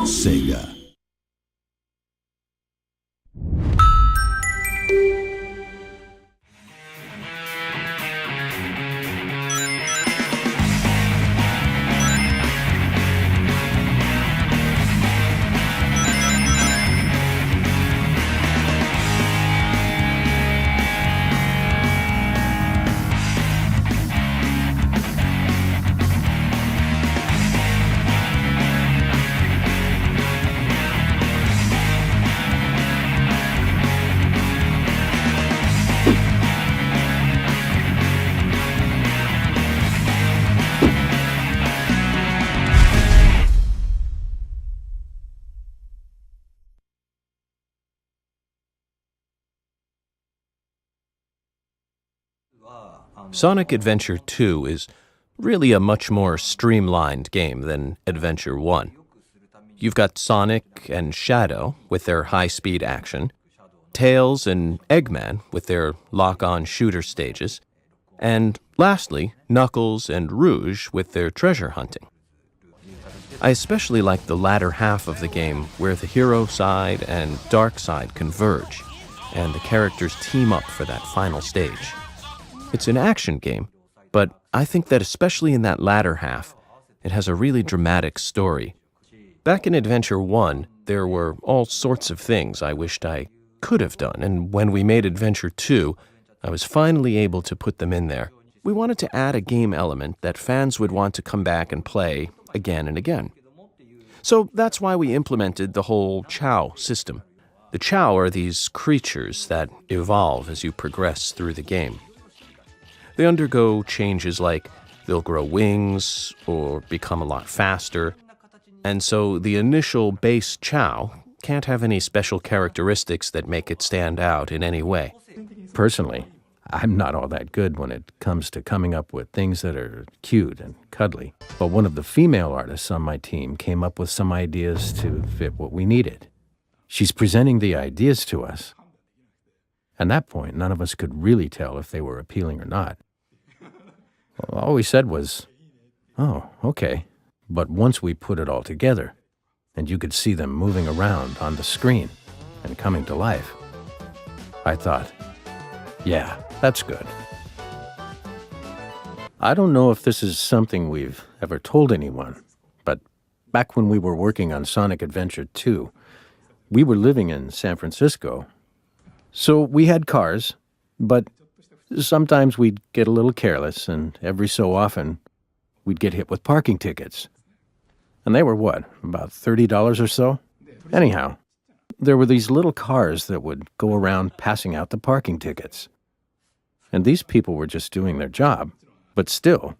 Sega. Sonic Adventure 2 is really a much more streamlined game than Adventure 1. You've got Sonic and Shadow with their high-speed action, Tails and Eggman with their lock-on shooter stages, and lastly, Knuckles and Rouge with their treasure hunting. I especially like the latter half of the game where the hero side and dark side converge, and the characters team up for that final stage. It's an action game, but I think that especially in that latter half, it has a really dramatic story. Back in Adventure 1, there were all sorts of things I wished I could have done, and when we made Adventure 2, I was finally able to put them in there. We wanted to add a game element that fans would want to come back and play again and again. So that's why we implemented the whole Chow system. The Chow are these creatures that evolve as you progress through the game. They undergo changes like they'll grow wings or become a lot faster, and so the initial base Chow can't have any special characteristics that make it stand out in any way. Personally, I'm not all that good when it comes to coming up with things that are cute and cuddly, but one of the female artists on my team came up with some ideas to fit what we needed. She's presenting the ideas to us. At that point, none of us could really tell if they were appealing or not. All we said was, "Oh, okay." But once we put it all together, and you could see them moving around on the screen and coming to life, I thought, yeah, that's good. I don't know if this is something we've ever told anyone, but back when we were working on Sonic Adventure 2, we were living in San Francisco. So we had cars, but sometimes we'd get a little careless, and every so often we'd get hit with parking tickets. And they were what, about $30 or so? Anyhow, there were these little cars that would go around passing out the parking tickets. And these people were just doing their job. But still,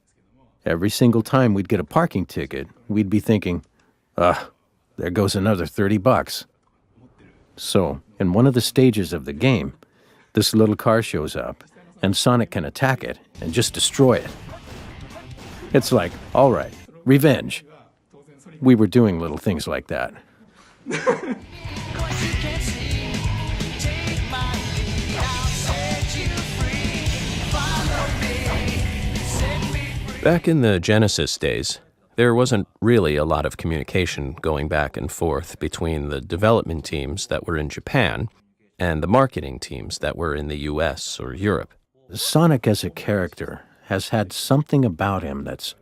every single time we'd get a parking ticket, we'd be thinking, there goes another $30. So, in one of the stages of the game, this little car shows up, and Sonic can attack it and just destroy it. It's like, all right, revenge. We were doing little things like that. Back in the Genesis days, there wasn't really a lot of communication going back and forth between the development teams that were in Japan and the marketing teams that were in the US or Europe. Sonic as a character has had something about him that's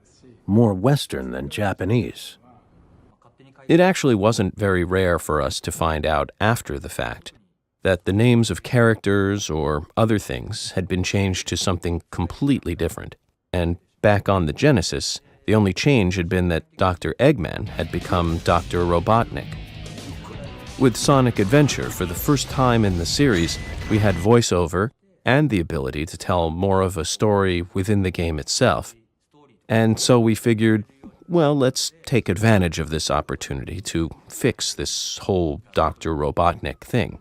more Western than Japanese. It actually wasn't very rare for us to find out after the fact that the names of characters or other things had been changed to something completely different. And back on the Genesis, the only change had been that Dr. Eggman had become Dr. Robotnik. With Sonic Adventure, for the first time in the series, we had voiceover and the ability to tell more of a story within the game itself. And so we figured, well, let's take advantage of this opportunity to fix this whole Dr. Robotnik thing.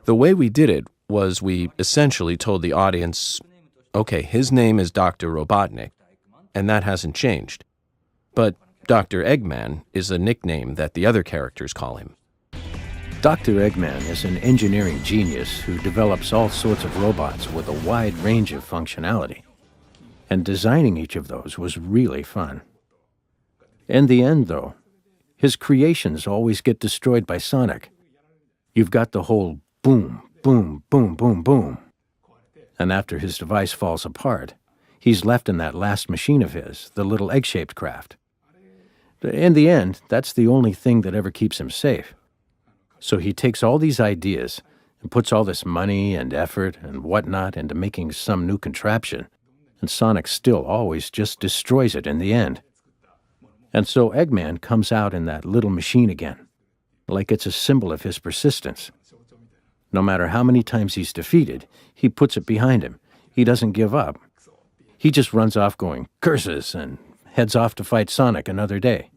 The way we did it was we essentially told the audience, okay, his name is Dr. Robotnik, and that hasn't changed. But Dr. Eggman is a nickname that the other characters call him. Dr. Eggman is an engineering genius who develops all sorts of robots with a wide range of functionality. And designing each of those was really fun. In the end, though, His creations always get destroyed by Sonic. You've got the whole boom, boom, boom, boom, boom. And after his device falls apart, he's left in that last machine of his, the little egg-shaped craft. In the end, that's the only thing that ever keeps him safe. So he takes all these ideas and puts all this money and effort and whatnot into making some new contraption, and Sonic still always just destroys it in the end. And so Eggman comes out in that little machine again, like it's a symbol of his persistence. No matter how many times he's defeated, he puts it behind him. He doesn't give up. He just runs off going, "Curses," and heads off to fight Sonic another day.